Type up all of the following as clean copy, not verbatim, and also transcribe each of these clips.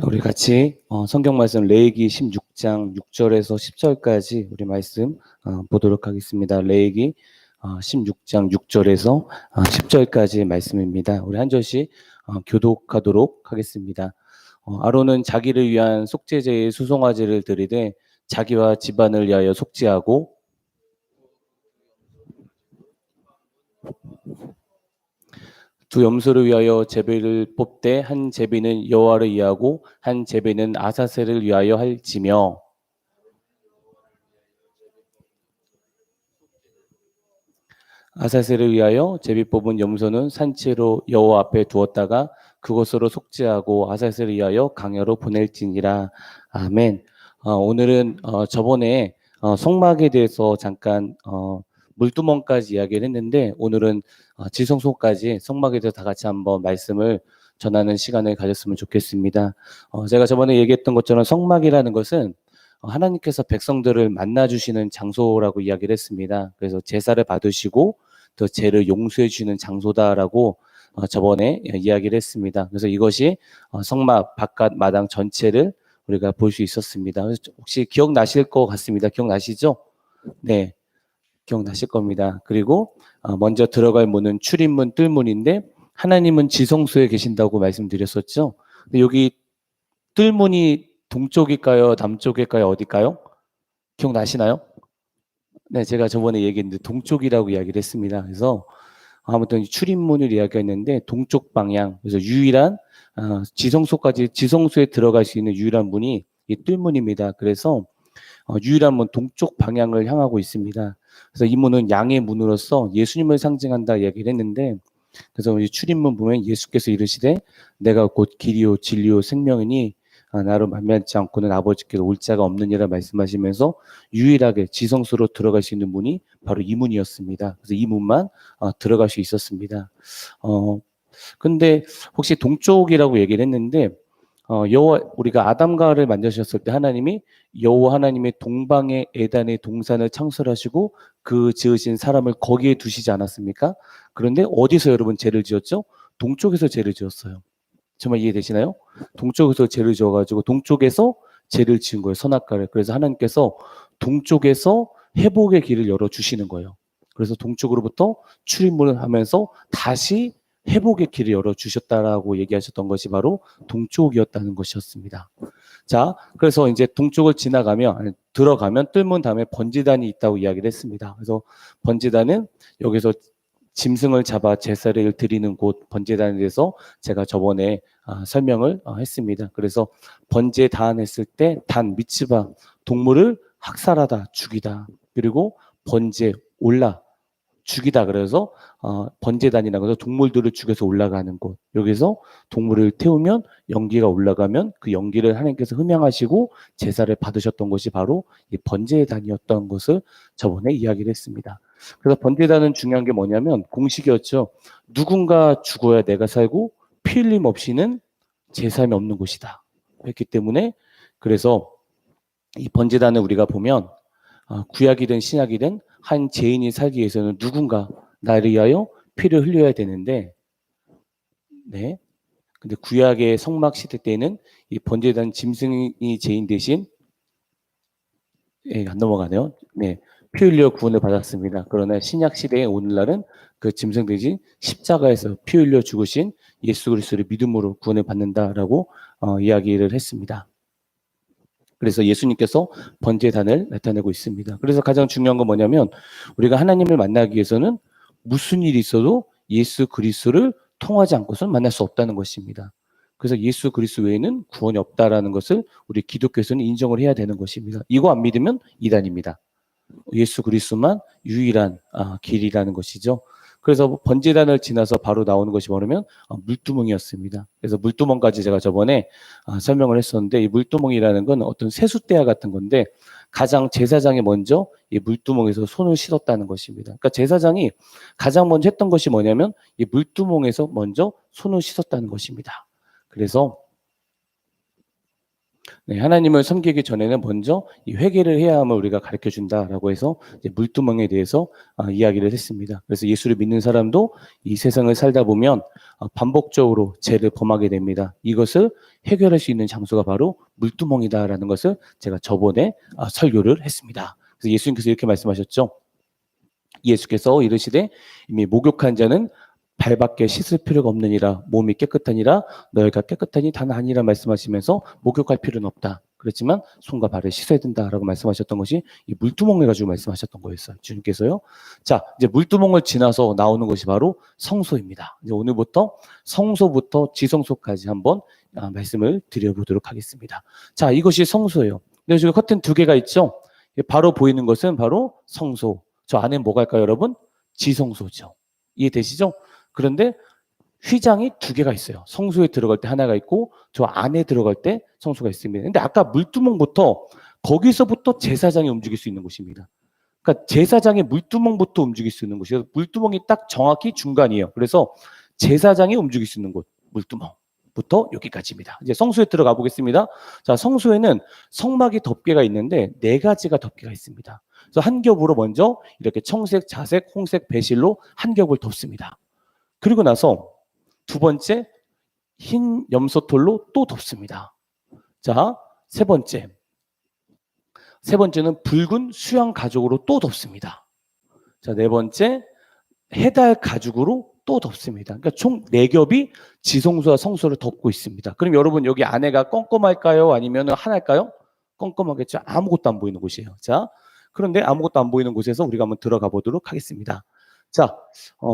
우리 같이 성경 말씀 레위기 16장 6절에서 10절까지 우리 말씀 보도록 하겠습니다. 레위기 16장 6절에서 10절까지 말씀입니다. 우리 한 절씩 교독하도록 하겠습니다. 아론은 자기를 위한 속죄제의 수송아지를 드리되 자기와 집안을 위하여 속죄하고 두 염소를 위하여 제비를 뽑되 한 제비는 여호와를 위하고 한 제비는 아사셀을 위하여 할지며 아사셀을 위하여 제비 뽑은 염소는 산채로 여호와 앞에 두었다가 그곳으로 속죄하고 아사셀을 위하여 강야로 보낼지니라. 아멘. 오늘은 저번에 성막에 대해서 잠깐 물두멍까지 이야기를 했는데 오늘은 지성소까지 성막에 대해서 다 같이 한번 말씀을 전하는 시간을 가졌으면 좋겠습니다. 제가 저번에 얘기했던 것처럼 성막이라는 것은 하나님께서 백성들을 만나주시는 장소라고 이야기를 했습니다. 그래서 제사를 받으시고 또 죄를 용서해 주시는 장소다라고 저번에 이야기를 했습니다. 그래서 이것이 성막 바깥 마당 전체를 우리가 볼 수 있었습니다. 혹시 기억나실 것 같습니다. 기억나시죠? 네, 기억나실 겁니다. 그리고 먼저 들어갈 문은 출입문, 뜰문인데 하나님은 지성소에 계신다고 말씀드렸었죠. 근데 여기 뜰문이 동쪽일까요? 남쪽일까요? 어딜까요? 기억나시나요? 네, 제가 저번에 얘기했는데 동쪽이라고 이야기를 했습니다. 그래서 아무튼 출입문을 이야기했는데 동쪽 방향, 그래서 유일한 지성소에 들어갈 수 있는 유일한 문이 이 뜰문입니다. 그래서 유일한 문 동쪽 방향을 향하고 있습니다. 그래서 이 문은 양의 문으로서 예수님을 상징한다 이야기를 했는데, 그래서 이 출입문 보면 예수께서 이르시되 내가 곧 길이요 진리요 생명이니 나로 만면치 않고는 아버지께로 올 자가 없느니라 말씀하시면서 유일하게 지성소로 들어갈 수 있는 문이 바로 이 문이었습니다. 그래서 이 문만 들어갈 수 있었습니다. 근데 혹시 동쪽이라고 얘기를 했는데 여호와 우리가 아담과 하와를 만드셨을 때 하나님이 여호와 하나님의 동방의 에단의 동산을 창설하시고 그 지으신 사람을 거기에 두시지 않았습니까? 그런데 어디서 여러분 죄를 지었죠? 동쪽에서 죄를 지었어요. 정말 이해되시나요? 동쪽에서 죄를 지어가지고 동쪽에서 죄를 지은 거예요. 선악과를. 그래서 하나님께서 동쪽에서 회복의 길을 열어주시는 거예요. 그래서 동쪽으로부터 출입문을 하면서 다시 회복의 길을 열어주셨다라고 얘기하셨던 것이 바로 동쪽이었다는 것이었습니다. 자, 그래서 이제 동쪽을 들어가면 뜰문 다음에 번제단이 있다고 이야기를 했습니다. 그래서 번제단은 여기서 짐승을 잡아 제사를 드리는 곳 번제단에 대해서 제가 저번에 설명을 했습니다. 그래서 번제단 했을 때 단 미츠바 동물을 학살하다 죽이다, 그리고 번제 올라 죽이다, 그래서 번제단이라고 해서 동물들을 죽여서 올라가는 곳, 여기서 동물을 태우면 연기가 올라가면 그 연기를 하나님께서 흠양하시고 제사를 받으셨던 것이 바로 이 번제단이었던 것을 저번에 이야기를 했습니다. 그래서 번제단은 중요한 게 뭐냐면 공식이었죠. 누군가 죽어야 내가 살고 피 흘림 없이는 제사함이 없는 곳이다 했기 때문에, 그래서 이 번제단을 우리가 보면 구약이든 신약이든 한 죄인이 살기 위해서는 누군가 나를 위하여 피를 흘려야 되는데, 네. 근데 구약의 성막 시대 때는 이 번제단 짐승이 죄인 대신 안 넘어가네요. 네. 피 흘려 구원을 받았습니다. 그러나 신약 시대의 오늘날은 그 짐승 대신 십자가에서 피 흘려 죽으신 예수 그리스도를 믿음으로 구원을 받는다라고 이야기를 했습니다. 그래서 예수님께서 번제단을 나타내고 있습니다. 그래서 가장 중요한 건 뭐냐면 우리가 하나님을 만나기 위해서는 무슨 일이 있어도 예수 그리스도를 통하지 않고서는 만날 수 없다는 것입니다. 그래서 예수 그리스도 외에는 구원이 없다라는 것을 우리 기독교에서는 인정을 해야 되는 것입니다. 이거 안 믿으면 이단입니다. 예수 그리스도만 유일한 길이라는 것이죠. 그래서 번제단을 지나서 바로 나오는 것이 뭐냐면 물두멍이었습니다. 그래서 물두멍까지 제가 저번에 설명을 했었는데, 이 물두멍이라는 건 어떤 세숫대야 같은 건데 가장 제사장이 먼저 이 물두멍에서 손을 씻었다는 것입니다. 그러니까 제사장이 가장 먼저 했던 것이 뭐냐면 이 물두멍에서 먼저 손을 씻었다는 것입니다. 그래서 네, 하나님을 섬기기 전에는 먼저 이 회개를 해야 함을 우리가 가르쳐 준다라고 해서 이제 물두멍에 대해서 이야기를 했습니다. 그래서 예수를 믿는 사람도 이 세상을 살다 보면 반복적으로 죄를 범하게 됩니다. 이것을 해결할 수 있는 장소가 바로 물두멍이다라는 것을 제가 저번에 설교를 했습니다. 그래서 예수님께서 이렇게 말씀하셨죠. 예수께서 이르시되 이미 목욕한 자는 발밖에 씻을 필요가 없느니라. 몸이 깨끗하니라. 너희가 깨끗하니 단 아니라 말씀하시면서 목욕할 필요는 없다. 그렇지만 손과 발을 씻어야 된다라고 말씀하셨던 것이 이 물두멍을 가지고 말씀하셨던 거였어요. 주님께서요. 자, 이제 물두멍을 지나서 나오는 것이 바로 성소입니다. 이제 오늘부터 성소부터 지성소까지 한번 말씀을 드려보도록 하겠습니다. 자, 이것이 성소예요. 근데 지금 커튼 두 개가 있죠. 바로 보이는 것은 바로 성소. 저 안에 뭐가 있까요, 여러분? 지성소죠. 이해되시죠? 그런데 휘장이 두 개가 있어요. 성소에 들어갈 때 하나가 있고 저 안에 들어갈 때 성소가 있습니다. 근데 아까 물두멍부터 거기서부터 제사장이 움직일 수 있는 곳입니다. 그러니까 제사장의 물두멍부터 움직일 수 있는 곳이에요. 물두멍이 딱 정확히 중간이에요. 그래서 제사장이 움직일 수 있는 곳, 물두멍부터 여기까지입니다. 이제 성소에 들어가 보겠습니다. 자, 성소에는 성막이 덮개가 있는데 네 가지가 덮개가 있습니다. 그래서 한 겹으로 먼저 이렇게 청색, 자색, 홍색 배실로 한 겹을 덮습니다. 그리고 나서 두 번째 흰 염소털로 또 덮습니다. 자, 세 번째는 붉은 수양 가죽으로 또 덮습니다. 자, 네 번째 해달 가죽으로 또 덮습니다. 그러니까 총 네 겹이 지성소와 성소를 덮고 있습니다. 그럼 여러분 여기 안에가 껌껌할까요? 아니면 하나일까요? 껌껌하겠죠. 아무것도 안 보이는 곳이에요. 자, 그런데 아무것도 안 보이는 곳에서 우리가 한번 들어가 보도록 하겠습니다. 자,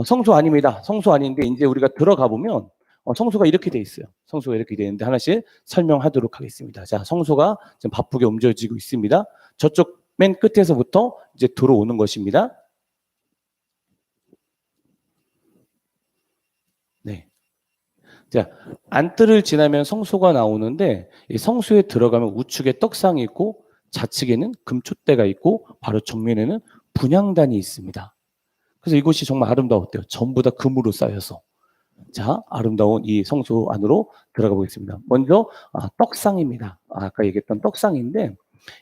성소 아닙니다. 성소 아닌데 이제 우리가 들어가 보면 성소가 이렇게 돼 있어요. 성소가 이렇게 돼 있는데 하나씩 설명하도록 하겠습니다. 자, 성소가 지금 바쁘게 옮겨지고 있습니다. 저쪽 맨 끝에서부터 이제 들어오는 것입니다. 네. 자, 안뜰을 지나면 성소가 나오는데 이 성소에 들어가면 우측에 떡상이 있고 좌측에는 금촛대가 있고 바로 정면에는 분향단이 있습니다. 그래서 이곳이 정말 아름다웠대요. 전부 다 금으로 쌓여서. 자, 아름다운 이 성소 안으로 들어가 보겠습니다. 먼저 떡상입니다. 아까 얘기했던 떡상인데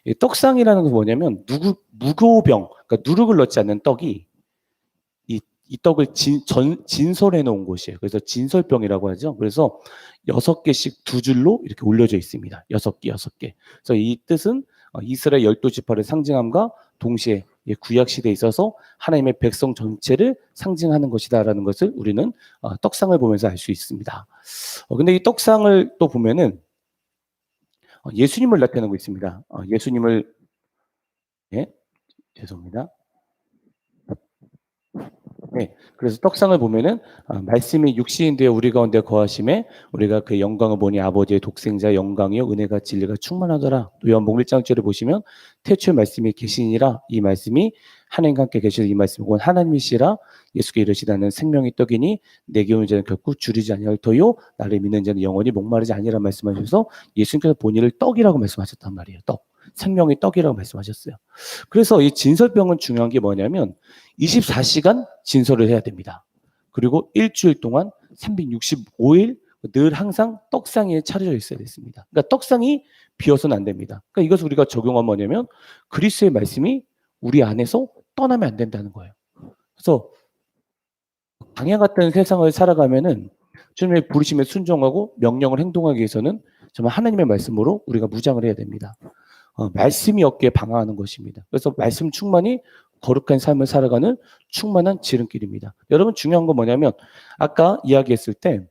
이 떡상이라는 건 뭐냐면 무교병, 그러니까 누룩을 넣지 않는 떡이 이 떡을 진설해 놓은 곳이에요. 그래서 진설병이라고 하죠. 그래서 6개씩 두 줄로 이렇게 올려져 있습니다. 6개. 그래서 이 뜻은 이스라엘 12지파를 상징함과 동시에 구약 시대에 있어서 하나님의 백성 전체를 상징하는 것이다라는 것을 우리는 떡상을 보면서 알 수 있습니다. 근데 이 떡상을 또 보면은 예수님을 나타내고 있습니다. 예수님을 죄송합니다. 네, 그래서 떡상을 보면은 말씀이 육신이 되어 우리 가운데 거하심에 우리가 그 영광을 보니 아버지의 독생자 영광이요 은혜가 진리가 충만하더라. 요한복음 1장절을 보시면 태초에 말씀이 계시니라. 이 말씀이 하나님과 함께 계시는 이 말씀 혹은 하나님이시라. 예수께 이르시다는 생명의 떡이니 내게 오는 자는 결코 줄이지 아니할 터요 나를 믿는 자는 영원히 목마르지 아니라 말씀하셔서 예수님께서 본인을 떡이라고 말씀하셨단 말이에요. 떡. 생명의 떡이라고 말씀하셨어요. 그래서 이 진설병은 중요한 게 뭐냐면 24시간 진설을 해야 됩니다. 그리고 일주일 동안 365일 늘 항상 떡상에 차려져 있어야 됐습니다. 그러니까 떡상이 비어서는 안 됩니다. 그러니까 이것을 우리가 적용하면 뭐냐면 그리스도의 말씀이 우리 안에서 떠나면 안 된다는 거예요. 그래서 광야 같은 세상을 살아가면은 주님의 부르심에 순종하고 명령을 행동하기 위해서는 정말 하나님의 말씀으로 우리가 무장을 해야 됩니다. 말씀이 어깨에 방황하는 것입니다. 그래서 말씀 충만이 거룩한 삶을 살아가는 충만한 지름길입니다. 여러분 중요한 건 뭐냐면 아까 이야기했을 때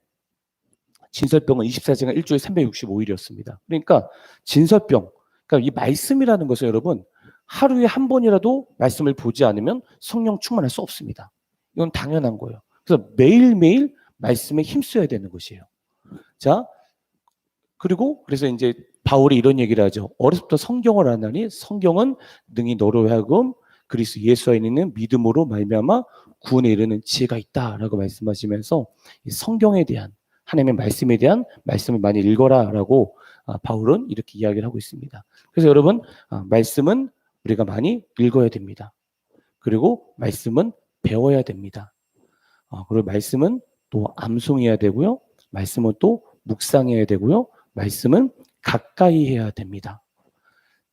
진설병은 24시간 일주일 365일이었습니다. 그러니까 진설병, 그러니까 이 말씀이라는 것은 여러분 하루에 한 번이라도 말씀을 보지 않으면 성령 충만할 수 없습니다. 이건 당연한 거예요. 그래서 매일매일 말씀에 힘써야 되는 것이에요. 자, 그리고 그래서 이제 바울이 이런 얘기를 하죠. 어려서부터 성경을 안 하니 성경은 능히 너로 하여금 그리스도 예수 안에 있는 믿음으로 말미암아 구원에 이르는 지혜가 있다라고 말씀하시면서 이 성경에 대한 하나님의 말씀에 대한 말씀을 많이 읽어라라고 바울은 이렇게 이야기를 하고 있습니다. 그래서 여러분 말씀은 우리가 많이 읽어야 됩니다. 그리고 말씀은 배워야 됩니다. 그리고 말씀은 또 암송해야 되고요. 말씀은 또 묵상해야 되고요. 말씀은 가까이 해야 됩니다.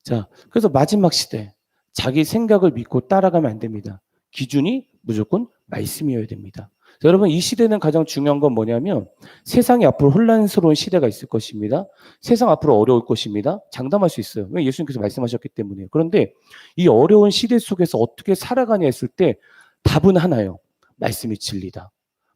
자, 그래서 마지막 시대, 자기 생각을 믿고 따라가면 안 됩니다. 기준이 무조건 말씀이어야 됩니다. 자, 여러분, 이 시대는 가장 중요한 건 뭐냐면 세상이 앞으로 혼란스러운 시대가 있을 것입니다. 세상 앞으로 어려울 것입니다. 장담할 수 있어요. 왜? 예수님께서 말씀하셨기 때문에. 그런데 이 어려운 시대 속에서 어떻게 살아가냐 했을 때 답은 하나예요. 말씀이 진리다.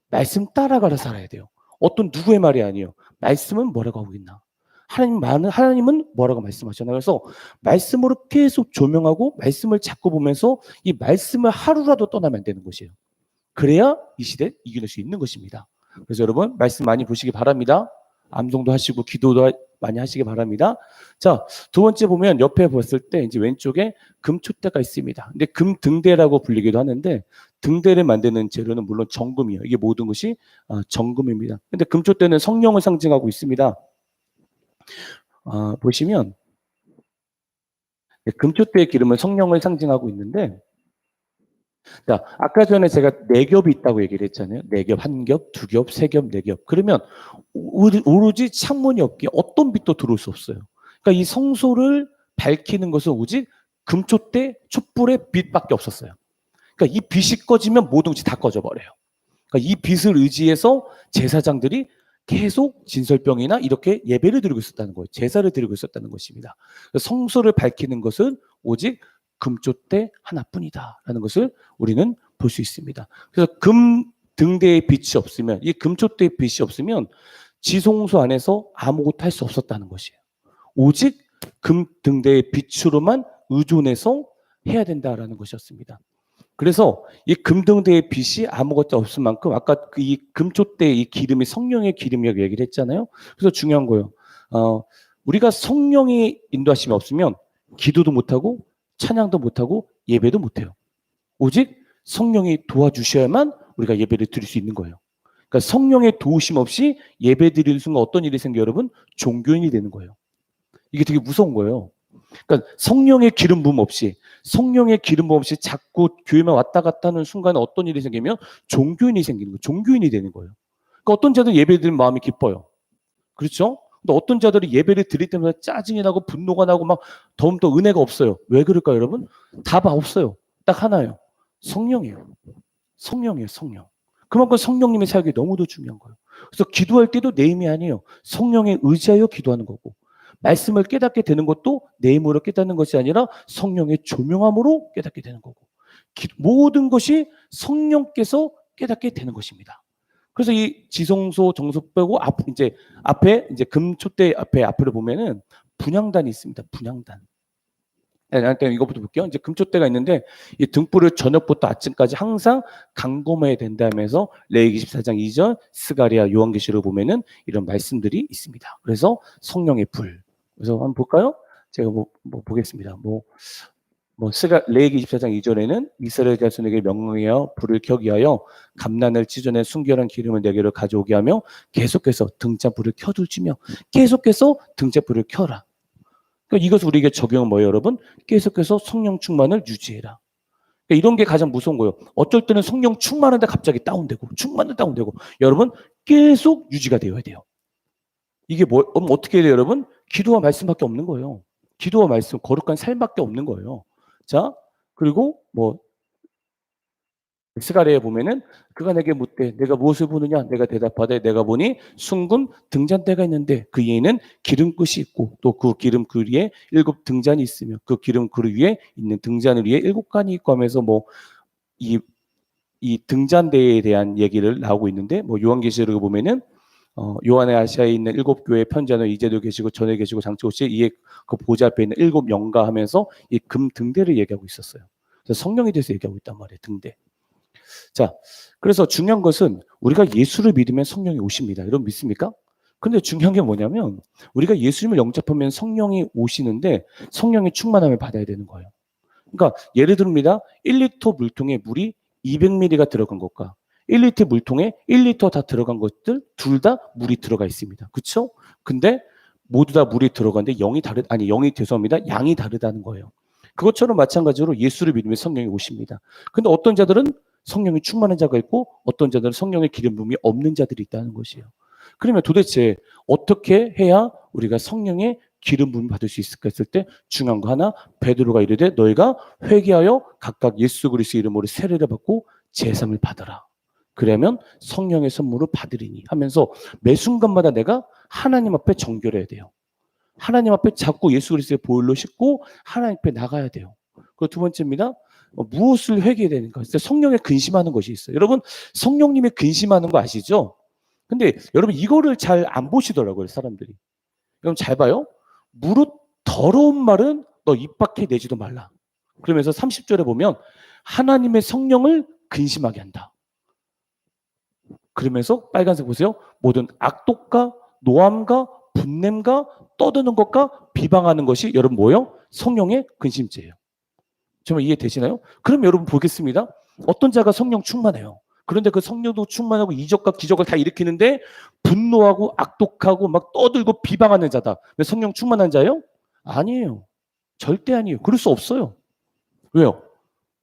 말씀 따라가라 살아야 돼요. 어떤 누구의 말이 아니에요. 말씀은 뭐라고 하고 있나? 하나님은 뭐라고 말씀하셨나? 그래서 말씀으로 계속 조명하고 말씀을 자꾸 보면서 이 말씀을 하루라도 떠나면 안 되는 것이에요. 그래야 이 시대 이겨낼 수 있는 것입니다. 그래서 여러분 말씀 많이 보시기 바랍니다. 암송도 하시고 기도도 많이 하시기 바랍니다. 자, 두 번째 보면 옆에 봤을 때 이제 왼쪽에 금촛대가 있습니다. 근데 금등대라고 불리기도 하는데 등대를 만드는 재료는 물론 정금이에요. 이게 모든 것이 정금입니다. 근데 금촛대는 성령을 상징하고 있습니다. 보시면 금촛대의 기름은 성령을 상징하고 있는데, 자, 아까 전에 제가 네 겹이 있다고 얘기를 했잖아요. 네 겹, 한 겹, 두 겹, 세 겹, 네 겹. 그러면 오로지 창문이 없기에 어떤 빛도 들어올 수 없어요. 그러니까 이 성소를 밝히는 것은 오직 금촛대 촛불의 빛밖에 없었어요. 그러니까 이 빛이 꺼지면 모든 것이 다 꺼져버려요. 그러니까 이 빛을 의지해서 제사장들이 계속 진설병이나 이렇게 예배를 드리고 있었다는 거예요. 제사를 드리고 있었다는 것입니다. 성소를 밝히는 것은 오직 금촛대 하나뿐이다라는 것을 우리는 볼 수 있습니다. 그래서 금 등대의 빛이 없으면, 이 금촛대의 빛이 없으면 지성소 안에서 아무것도 할 수 없었다는 것이에요. 오직 금 등대의 빛으로만 의존해서 해야 된다라는 것이었습니다. 그래서 이 금등대의 빛이 아무것도 없을 만큼 아까 이 금촛대의 이 기름이 성령의 기름이라고 얘기를 했잖아요. 그래서 중요한 거예요. 우리가 성령이 인도하심이 없으면 기도도 못하고 찬양도 못하고 예배도 못해요. 오직 성령이 도와주셔야만 우리가 예배를 드릴 수 있는 거예요. 그러니까 성령의 도우심 없이 예배 드리는 순간 어떤 일이 생겨요, 여러분? 종교인이 되는 거예요. 이게 되게 무서운 거예요. 그러니까 성령의 기름 부음 없이 자꾸 교회만 왔다 갔다 하는 순간에 어떤 일이 생기면 종교인이 생기는 거예요. 종교인이 되는 거예요. 그러니까 어떤 자들은 예배 드리는 마음이 기뻐요. 그렇죠? 근데 어떤 자들이 예배를 드릴 때마다 짜증이 나고 분노가 나고 막 더욱더 은혜가 없어요. 왜 그럴까요, 여러분? 답 없어요. 딱 하나예요. 성령이에요. 성령이에요, 성령. 그만큼 성령님의 사역이 너무도 중요한 거예요. 그래서 기도할 때도 내 힘이 아니에요. 성령에 의지하여 기도하는 거고, 말씀을 깨닫게 되는 것도 내 힘으로 깨닫는 것이 아니라 성령의 조명함으로 깨닫게 되는 거고, 모든 것이 성령께서 깨닫게 되는 것입니다. 그래서 이 지성소 정소 빼고 앞에 이제 금촛대 앞을 보면은 분향단이 있습니다. 분향단. 일단 이것부터 볼게요. 이제 금촛대가 있는데 이 등불을 저녁부터 아침까지 항상 감금해야 된다면서 레위기 14장 2절 스가랴 요한계시록 보면은 이런 말씀들이 있습니다. 그래서 성령의 불. 그래서 한번 볼까요? 제가 보겠습니다. 레위기 24장 2절에는 이스라엘 자손에게 명령하여 불을 켜게 하여 감난을 찢어낸 순결한 기름을 내게로 가져오게 하며 계속해서 등잔불을 켜둘지며 계속해서 등잔불을 켜라. 그러니까 이것을 우리에게 적용은 뭐예요, 여러분? 계속해서 성령 충만을 유지해라. 그러니까 이런 게 가장 무서운 거예요. 어쩔 때는 성령 충만한데 갑자기 다운되고 충만은 다운되고 여러분 계속 유지가 되어야 돼요. 이게 어떻게 해야 돼요, 여러분? 기도와 말씀밖에 없는 거예요. 기도와 말씀, 거룩한 삶밖에 없는 거예요. 자, 그리고 스가랴에 보면은 그가 내게 묻되 내가 무엇을 보느냐? 내가 대답하되 내가 보니 숭금 등잔대가 있는데 그 위에는 기름끝이 있고 또 그 기름 그 위에 7 등잔이 있으며 그 기름 그릇 위에 있는 등잔을 위에 7 칸이 있고 하면서 이 등잔대에 대한 얘기를 나오고 있는데 요한계시록을 보면은 요한의 아시아에 있는 7 교회의 편지하는 이제도 계시고 전에 계시고 장차 오실 이에 그 보좌 앞에 있는 7 영가 하면서 이 금 등대를 얘기하고 있었어요. 그래서 성령에 대해서 얘기하고 있단 말이에요. 등대. 자, 그래서 중요한 것은 우리가 예수를 믿으면 성령이 오십니다. 여러분 믿습니까? 근데 중요한 게 뭐냐면 우리가 예수님을 영접하면 성령이 오시는데 성령의 충만함을 받아야 되는 거예요. 그러니까 예를 듭니다. 1리터 물통에 물이 200ml가 들어간 것과 1리터 물통에 1리터 다 들어간 것들 둘 다 물이 들어가 있습니다. 그렇죠? 근데 모두 다 물이 들어가는데 양이 다르다는 거예요. 그것처럼 마찬가지로 예수를 믿으면 성령이 오십니다. 근데 어떤 자들은 성령이 충만한 자가 있고 어떤 자들은 성령의 기름 부음이 없는 자들이 있다는 것이에요. 그러면 도대체 어떻게 해야 우리가 성령의 기름 부음 받을 수 있을까 했을 때 중요한 거 하나, 베드로가 이르되 너희가 회개하여 각각 예수 그리스도 이름으로 세례를 받고 제사를 받아라. 그러면 성령의 선물을 받으리니 하면서 매 순간마다 내가 하나님 앞에 정결해야 돼요. 하나님 앞에 자꾸 예수 그리스도의 보혈로 씻고 하나님 앞에 나가야 돼요. 그리고 두 번째입니다. 무엇을 회개해야 되는가? 성령에 근심하는 것이 있어요. 여러분, 성령님의 근심하는 거 아시죠? 근데 여러분 이거를 잘 안 보시더라고요, 사람들이. 여러분 잘 봐요. 무릇 더러운 말은 너 입 밖에 내지도 말라. 그러면서 30절에 보면 하나님의 성령을 근심하게 한다. 그러면서 빨간색 보세요. 모든 악독과 노함과 분냄과 떠드는 것과 비방하는 것이 여러분 뭐예요? 성령의 근심죄예요. 정말 이해되시나요? 그럼 여러분 보겠습니다. 어떤 자가 성령 충만해요. 그런데 그 성령도 충만하고 이적과 기적을 다 일으키는데 분노하고 악독하고 막 떠들고 비방하는 자다. 왜 성령 충만한 자예요? 아니에요. 절대 아니에요. 그럴 수 없어요. 왜요?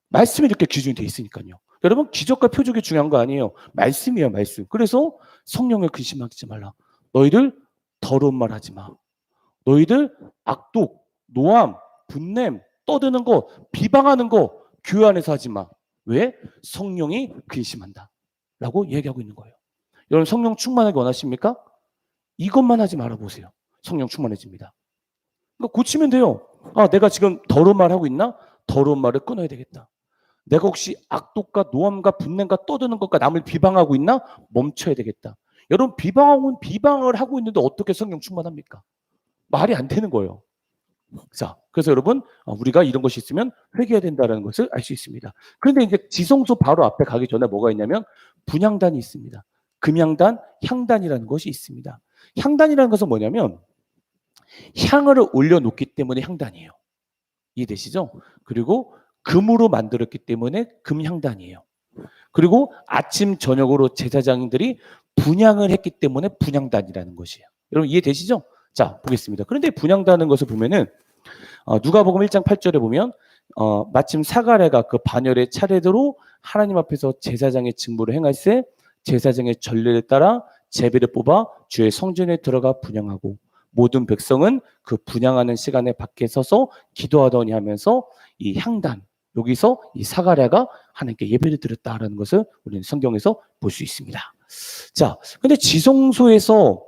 말씀이 이렇게 기준이 돼 있으니까요. 여러분 기적과 표적이 중요한 거 아니에요. 말씀이에요, 말씀. 그래서 성령을 근심하지 말라. 너희들 더러운 말 하지 마. 너희들 악독, 노함, 분냄, 떠드는 거, 비방하는 거 교회 안에서 하지 마. 왜? 성령이 근심한다. 라고 얘기하고 있는 거예요. 여러분 성령 충만하게 원하십니까? 이것만 하지 말아보세요. 성령 충만해집니다. 그러니까 고치면 돼요. 아, 내가 지금 더러운 말 하고 있나? 더러운 말을 끊어야 되겠다. 내가 혹시 악독과 노함과 분냄과 떠드는 것과 남을 비방하고 있나? 멈춰야 되겠다. 여러분 비방을 하고 있는데 어떻게 성령 충만합니까? 말이 안 되는 거예요. 자, 그래서 여러분 우리가 이런 것이 있으면 회개해야 된다는 것을 알 수 있습니다. 그런데 이제 지성소 바로 앞에 가기 전에 뭐가 있냐면 분향단이 있습니다. 금향단, 향단이라는 것이 있습니다. 향단이라는 것은 뭐냐면 향을 올려놓기 때문에 향단이에요. 이해되시죠? 그리고 금으로 만들었기 때문에 금향단이에요. 그리고 아침 저녁으로 제사장들이 분향을 했기 때문에 분향단이라는 것이에요. 여러분 이해되시죠? 자, 보겠습니다. 그런데 분향단은 것을 보면은 누가복음 1장 8절에 보면 마침 사가랴가 그 반열의 차례대로 하나님 앞에서 제사장의 직무를 행할세 제사장의 전례를 따라 제비를 뽑아 주의 성전에 들어가 분향하고 모든 백성은 그 분향하는 시간에 밖에 서서 기도하더니 하면서 이 향단 여기서 이 사가랴가 하나님께 예배를 드렸다라는 것을 우리는 성경에서 볼 수 있습니다. 자, 근데 지성소에서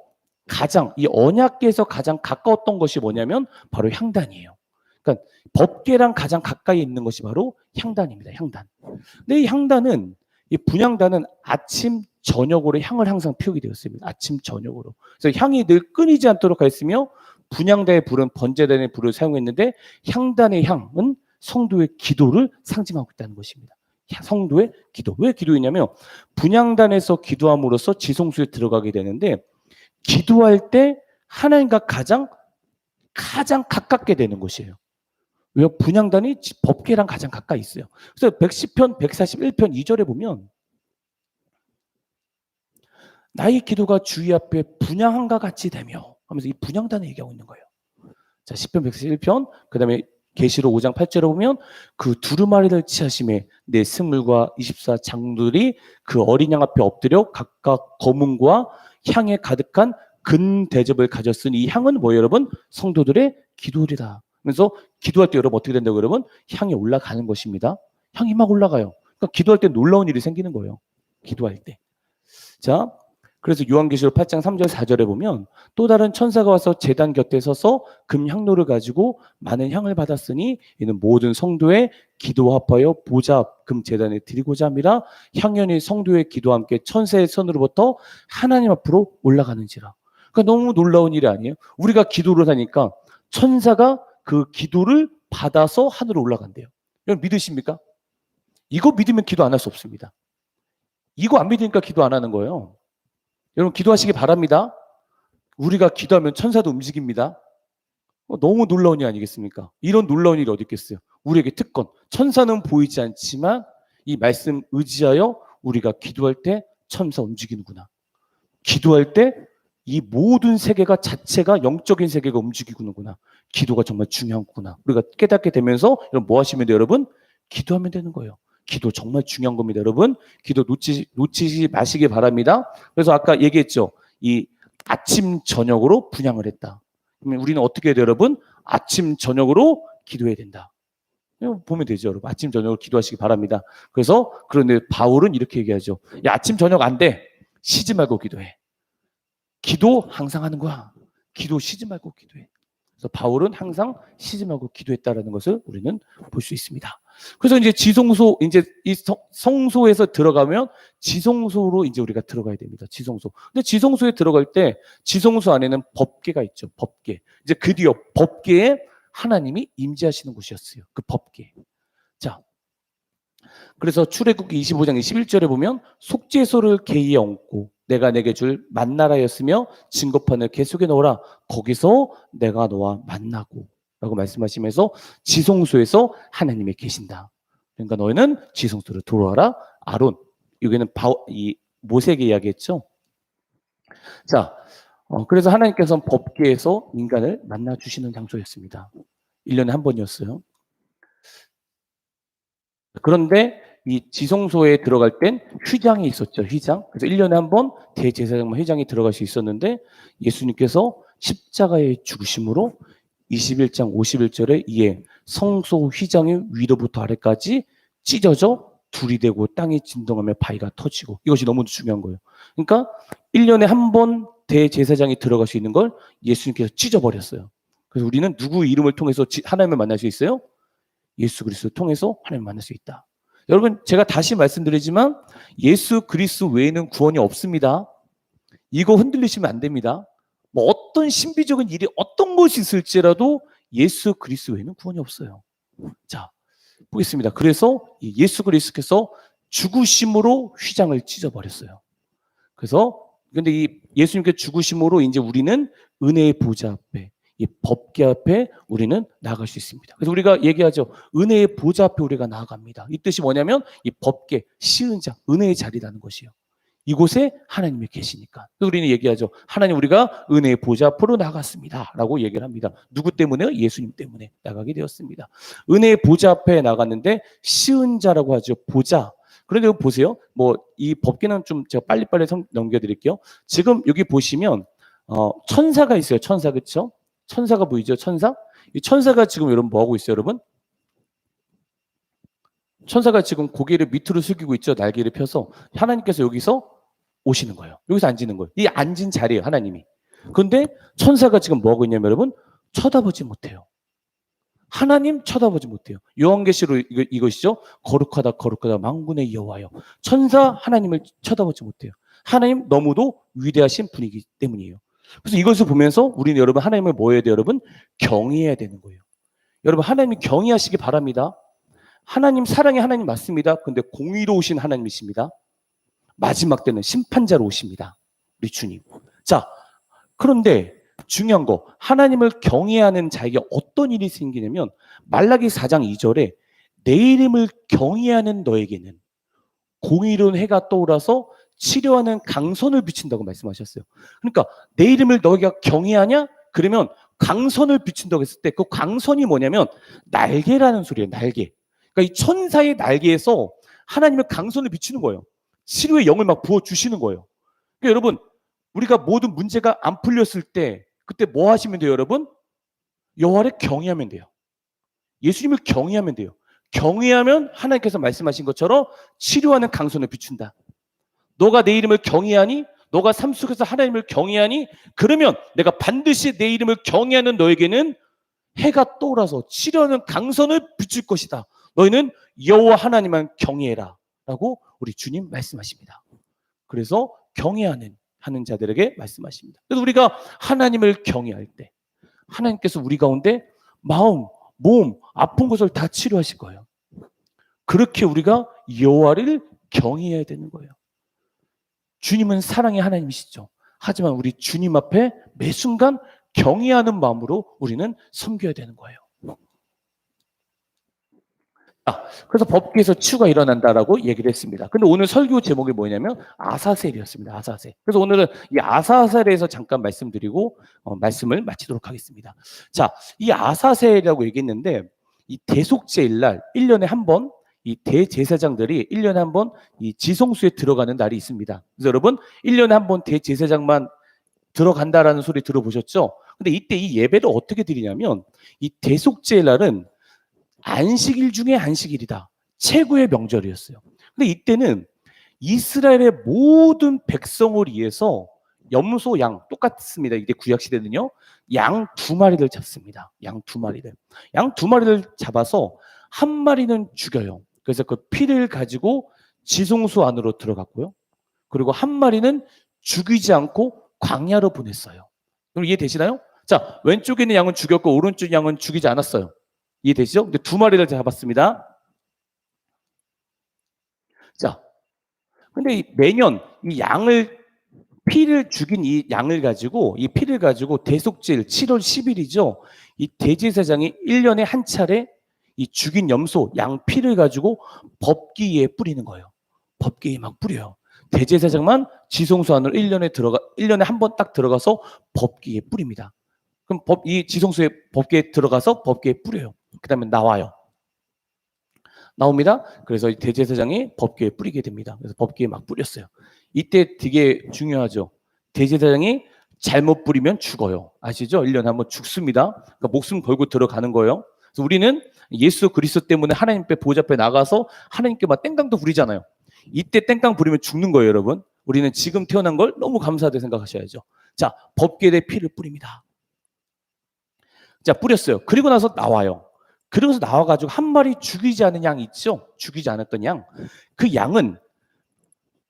가장 이 언약궤에서 가장 가까웠던 것이 뭐냐면 바로 향단이에요. 그러니까 법궤랑 가장 가까이 있는 것이 바로 향단입니다. 향단. 근데 이 향단은 이 분향단은 아침 저녁으로 향을 항상 피우게 되었습니다. 아침 저녁으로. 그래서 향이 늘 끊이지 않도록 하였으며 분향단의 불은 번제단의 불을 사용했는데 향단의 향은 성도의 기도를 상징하고 있다는 것입니다. 성도의 기도. 왜 기도했냐면 분향단에서 기도함으로써 지성소에 들어가게 되는데 기도할 때 하나님과 가장 가깝게 되는 것이에요. 왜요? 분향단이 법궤랑 가장 가까이 있어요. 그래서 110편, 141편 2절에 보면 나의 기도가 주의 앞에 분향함과 같이 되며 하면서 이 분향단을 얘기하고 있는 거예요. 자, 10편 141편 그 다음에 계시록 5장 8절에 보면 그 두루마리를 취하심에 내 스물과 24 장로들이 그 어린 양 앞에 엎드려 각각 검은과 향에 가득한 근 대접을 가졌으니 이 향은 뭐예요 여러분? 성도들의 기도리다. 그래서 기도할 때 여러분 어떻게 된다고 여러분? 향이 올라가는 것입니다. 향이 막 올라가요. 그러니까 기도할 때 놀라운 일이 생기는 거예요. 기도할 때. 자, 그래서 요한계시록 8장 3절 4절에 보면 또 다른 천사가 와서 제단 곁에 서서 금향로를 가지고 많은 향을 받았으니 이는 모든 성도의 기도와 합하여 보좌 금 제단에 드리고자 함이라 향연이 성도의 기도와 함께 천사의 손으로부터 하나님 앞으로 올라가는지라. 그러니까 너무 놀라운 일이 아니에요? 우리가 기도를 하니까 천사가 그 기도를 받아서 하늘로 올라간대요. 여러분 믿으십니까? 이거 믿으면 기도 안 할 수 없습니다. 이거 안 믿으니까 기도 안 하는 거예요. 여러분 기도하시기 바랍니다. 우리가 기도하면 천사도 움직입니다. 너무 놀라운 일 아니겠습니까? 이런 놀라운 일이 어디 있겠어요? 우리에게 특권. 천사는 보이지 않지만 이 말씀 의지하여 우리가 기도할 때 천사 움직이는구나. 기도할 때 이 모든 세계가 자체가 영적인 세계가 움직이는구나. 기도가 정말 중요하구나. 우리가 깨닫게 되면서 여러분 뭐 하시면 돼요, 여러분? 기도하면 되는 거예요. 기도 정말 중요한 겁니다, 여러분. 기도 놓치지 마시기 바랍니다. 그래서 아까 얘기했죠. 이 아침 저녁으로 분향을 했다. 그러면 우리는 어떻게 해야 돼요, 여러분? 아침, 저녁으로 기도해야 된다. 보면 되죠, 여러분. 아침, 저녁으로 기도하시기 바랍니다. 그래서, 그런데 바울은 이렇게 얘기하죠. 야, 아침, 저녁 안 돼. 쉬지 말고 기도해. 기도 항상 하는 거야. 기도 쉬지 말고 기도해. 그래서 바울은 항상 쉬지 말고 기도했다라는 것을 우리는 볼 수 있습니다. 그래서 이제 지성소, 이제 이 성소에서 들어가면 지성소로 이제 우리가 들어가야 됩니다. 지성소. 근데 지성소에 들어갈 때 지성소 안에는 법궤가 있죠. 법궤. 이제 드디어 법궤에 하나님이 임재하시는 곳이었어요. 그 법궤. 자, 그래서 출애굽기 25장 21절에 보면 속죄소를 개의에 얹고 내가 내게 줄 만나라였으며 증거판을 계속에 넣어라. 거기서 내가 너와 만나고 라고 말씀하시면서 지성소에서 하나님이 계신다. 그러니까 너희는 지성소로 들어와라. 아론. 여기는 이 모세에게 이야기했죠. 자, 그래서 하나님께서는 법궤에서 인간을 만나주시는 장소였습니다. 1년에 한 번이었어요. 그런데 이 지성소에 들어갈 땐 휘장이 있었죠. 휘장. 그래서 1년에 한 번 대제사장만 휘장이 들어갈 수 있었는데 예수님께서 십자가의 죽으심으로 21장 51절에 이에 성소 휘장이 위로부터 아래까지 찢어져 둘이 되고 땅이 진동하며 바위가 터지고, 이것이 너무 중요한 거예요. 그러니까 1년에 한 번 대제사장이 들어갈 수 있는 걸 예수님께서 찢어버렸어요. 그래서 우리는 누구 이름을 통해서 하나님을 만날 수 있어요? 예수 그리스도를 통해서 하나님을 만날 수 있다. 여러분, 제가 다시 말씀드리지만 예수 그리스도 외에는 구원이 없습니다. 이거 흔들리시면 안 됩니다. 뭐 어떤 신비적인 일이 어떤 것이 있을지라도 예수 그리스도 외에는 구원이 없어요. 자, 보겠습니다. 그래서 예수 그리스도께서 죽으심으로 휘장을 찢어버렸어요. 그래서 근데 이 예수님께 죽으심으로 이제 우리는 은혜의 보좌 앞에, 이 법궤 앞에 우리는 나아갈 수 있습니다. 그래서 우리가 얘기하죠. 은혜의 보좌 앞에 우리가 나아갑니다. 이 뜻이 뭐냐면 이 법궤, 시은 자, 은혜의 자리라는 것이요. 이곳에 하나님이 계시니까. 그래서 우리는 얘기하죠. 하나님, 우리가 은혜의 보좌 앞으로 나갔습니다. 라고 얘기를 합니다. 누구 때문에요? 예수님 때문에 나가게 되었습니다. 은혜의 보좌 앞에 나갔는데 시은 자라고 하죠. 보좌. 그런데 보세요. 뭐 이 법궤는 좀 제가 빨리빨리 넘겨드릴게요. 지금 여기 보시면 천사가 있어요. 천사, 그렇죠? 천사가 보이죠? 천사? 이 천사가 지금 여러분 뭐 하고 있어요, 여러분? 천사가 지금 고개를 밑으로 숙이고 있죠. 날개를 펴서. 하나님께서 여기서 오시는 거예요. 여기서 앉는 거예요. 이 앉은 자리예요, 하나님이. 그런데 천사가 지금 뭐 하고 있냐면 여러분, 쳐다보지 못해요. 하나님 쳐다보지 못해요. 요한계시록 이것이죠. 거룩하다 거룩하다 만군의 여호와여. 천사 하나님을 쳐다보지 못해요. 하나님 너무도 위대하신 분이기 때문이에요. 그래서 이것을 보면서 우리는 여러분 하나님을 뭐 해야 돼요, 여러분? 경외해야 되는 거예요. 여러분 하나님이 경외하시기 바랍니다. 하나님, 사랑의 하나님 맞습니다. 근데 공의로우신 하나님이십니다. 마지막 때는 심판자로 오십니다. 우리 주님. 자, 그런데 중요한 거, 하나님을 경외하는 자에게 어떤 일이 생기냐면 말라기 4장 2절에 내 이름을 경외하는 너에게는 공의로운 해가 떠오라서 치료하는 강선을 비친다고 말씀하셨어요. 그러니까 내 이름을 너희가 경외하냐? 그러면 강선을 비춘다고 했을 때 그 강선이 뭐냐면 날개라는 소리예요. 날개. 그러니까 이 천사의 날개에서 하나님의 강선을 비추는 거예요. 치료의 영을 막 부어주시는 거예요. 그러니까 여러분, 우리가 모든 문제가 안 풀렸을 때 그때 뭐 하시면 돼요, 여러분? 여호와를 경외하면 돼요. 예수님을 경외하면 돼요. 경외하면 하나님께서 말씀하신 것처럼 치료하는 강선을 비춘다. 너가 내 이름을 경외하니, 너가 삶 속에서 하나님을 경외하니, 그러면 내가 반드시 내 이름을 경외하는 너에게는 해가 떠오라서 치료하는 강선을 비출 것이다. 너희는 여호와 하나님만 경외해라 라고 우리 주님 말씀하십니다. 그래서 경외하는 자들에게 말씀하십니다. 그래서 우리가 하나님을 경외할 때 하나님께서 우리 가운데 마음, 몸, 아픈 것을 다 치료하실 거예요. 그렇게 우리가 여호와를 경외해야 되는 거예요. 주님은 사랑의 하나님이시죠. 하지만 우리 주님 앞에 매 순간 경외하는 마음으로 우리는 섬겨야 되는 거예요. 그래서 법궤에서 치유가 일어난다라고 얘기를 했습니다. 근데 오늘 설교 제목이 뭐냐면 아사셀이었습니다. 아사셀. 그래서 오늘은 이 아사셀에서 잠깐 말씀드리고 말씀을 마치도록 하겠습니다. 자, 이 아사셀이라고 얘기했는데 이 대속제일날 1년에 한 번 이 대제사장들이 1년에 한 번 이 지성소에 들어가는 날이 있습니다. 그래서 여러분 1년에 한 번 대제사장만 들어간다라는 소리 들어보셨죠? 근데 이때 이 예배를 어떻게 드리냐면 이 대속죄의 날은 안식일 중에 안식일이다. 최고의 명절이었어요. 근데 이때는 이스라엘의 모든 백성을 위해서 염소, 양 똑같습니다. 이게 구약 시대는요. 양 2마리를 잡습니다. 양 2마리를. 양 2마리를 잡아서 한 마리는 죽여요. 그래서 그 피를 가지고 지성소 안으로 들어갔고요. 그리고 한 마리는 죽이지 않고 광야로 보냈어요. 그럼 이해되시나요? 자, 왼쪽에 있는 양은 죽였고 오른쪽 양은 죽이지 않았어요. 이해되시죠? 근데 2마리를 잡았습니다. 자, 근데 매년 이 양을 피를 죽인 이 양을 가지고 이 피를 가지고 대속죄일 7월 10일이죠. 이 대제사장이 1년에 한 차례 이 죽인 염소 양 피를 가지고 법기에 뿌리는 거예요. 법기에 막 뿌려요. 대제사장만 지성소 안으로 1년에 한 번 딱 들어가서 법기에 뿌립니다. 그럼 이 지성소에 법기에 들어가서 법기에 뿌려요. 그다음에 나옵니다. 그래서 대제사장이 법궤에 뿌리게 됩니다. 그래서 법궤에 막 뿌렸어요. 이때 되게 중요하죠. 대제사장이 잘못 뿌리면 죽어요. 아시죠? 1년에 한번 죽습니다. 그러니까 목숨 걸고 들어가는 거예요. 그래서 우리는 예수 그리스도 때문에 하나님 앞에 보좌 앞에 나가서 하나님께 막 땡깡도 부리잖아요. 이때 땡깡 부리면 죽는 거예요, 여러분. 우리는 지금 태어난 걸 너무 감사하게 생각하셔야죠. 자, 법궤에 피를 뿌립니다. 자, 뿌렸어요. 그리고 나서 나와요. 그러고서 나와가지고 한 마리 죽이지 않은 양 있죠? 죽이지 않았던 양. 그 양은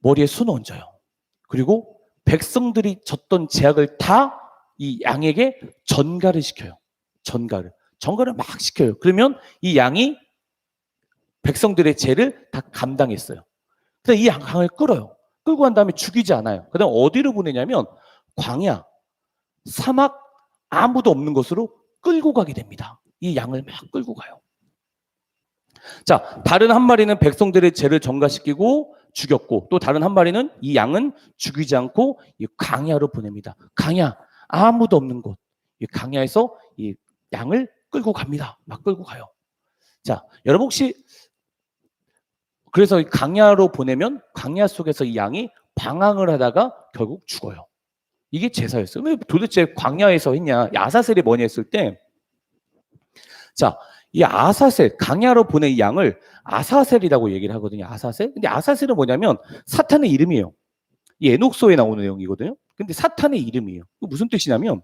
머리에 손을 얹어요. 그리고 백성들이 졌던 죄악을 다 이 양에게 전가를 시켜요. 전가를 막 시켜요. 그러면 이 양이 백성들의 죄를 다 감당했어요. 그래서 이 양을 끌어요. 끌고 간 다음에 죽이지 않아요. 그 다음 어디로 보내냐면 광야, 사막 아무도 없는 곳으로 끌고 가게 됩니다. 이 양을 막 끌고 가요. 자, 다른 한 마리는 백성들의 죄를 전가시키고 죽였고 또 다른 한 마리는 이 양은 죽이지 않고 이 광야로 보냅니다. 광야, 아무도 없는 곳. 이 광야에서 이 양을 끌고 갑니다. 막 끌고 가요. 자, 여러분 혹시 그래서 광야로 보내면 광야 속에서 이 양이 방황을 하다가 결국 죽어요. 이게 제사였어요. 왜 도대체 광야에서 했냐? 아사셀이 뭐냐 했을 때 자, 이 아사셀, 광야로 보낸 양을 아사셀이라고 얘기를 하거든요. 아사셀? 근데 아사셀은 뭐냐면 사탄의 이름이에요. 이 에녹서에 나오는 내용이거든요. 근데 사탄의 이름이에요. 무슨 뜻이냐면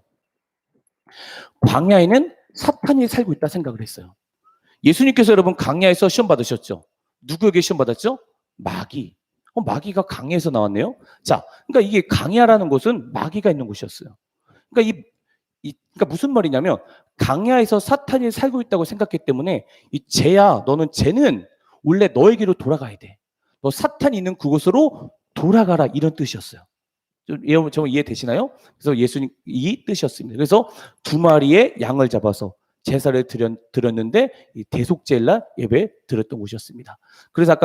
광야에는 사탄이 살고 있다 생각을 했어요. 예수님께서 여러분 광야에서 시험 받으셨죠? 누구에게 시험 받았죠? 마귀. 마귀가 광야에서 나왔네요. 자, 그러니까 이게 광야라는 곳은 마귀가 있는 곳이었어요. 그러니까 그러니까 무슨 말이냐면 광야에서 사탄이 살고 있다고 생각했기 때문에 이 죄야, 너는 죄는 원래 너에게로 돌아가야 돼. 너 사탄이 있는 그곳으로 돌아가라 이런 뜻이었어요. 정말 이해되시나요? 그래서 예수님 이 뜻이었습니다. 그래서 2마리의 양을 잡아서 제사를 드렸는데 이 대속죄일날 예배 드렸던 곳이었습니다. 그래서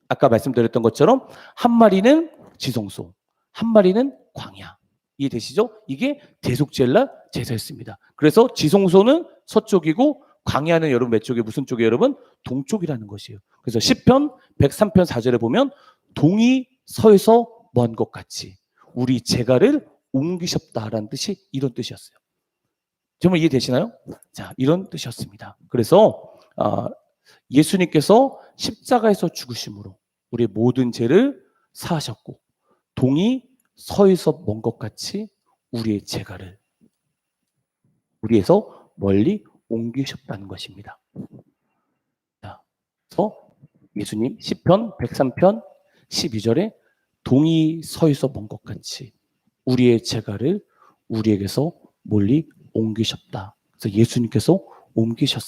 아까 말씀드렸던 것처럼 한 마리는 지성소, 한 마리는 광야. 이해되시죠? 이게 대속죄일날 제사였습니다. 그래서 지성소는 서쪽이고 광야는 여러분 몇 쪽이 무슨 쪽이에요, 여러분? 동쪽이라는 것이에요. 그래서 시편 103편 4절에 보면 동이 서에서 먼 것 같이 우리 제가를 옮기셨다라는 뜻이 이런 뜻이었어요. 정말 이해되시나요? 자, 이런 뜻이었습니다. 그래서 예수님께서 십자가에서 죽으심으로 우리 모든 죄를 사하셨고 동이 서에서 먼 것 같이 우리의 제가를 우리에서 멀리 옮기셨다는 것입니다. 자, 그래서 예수님 시편 103편 12절에 동이 서에서 먼 것 같이 우리의 제가를 우리에게서 멀리 옮기셨다. 그래서 예수님께서 옮기셨습니다.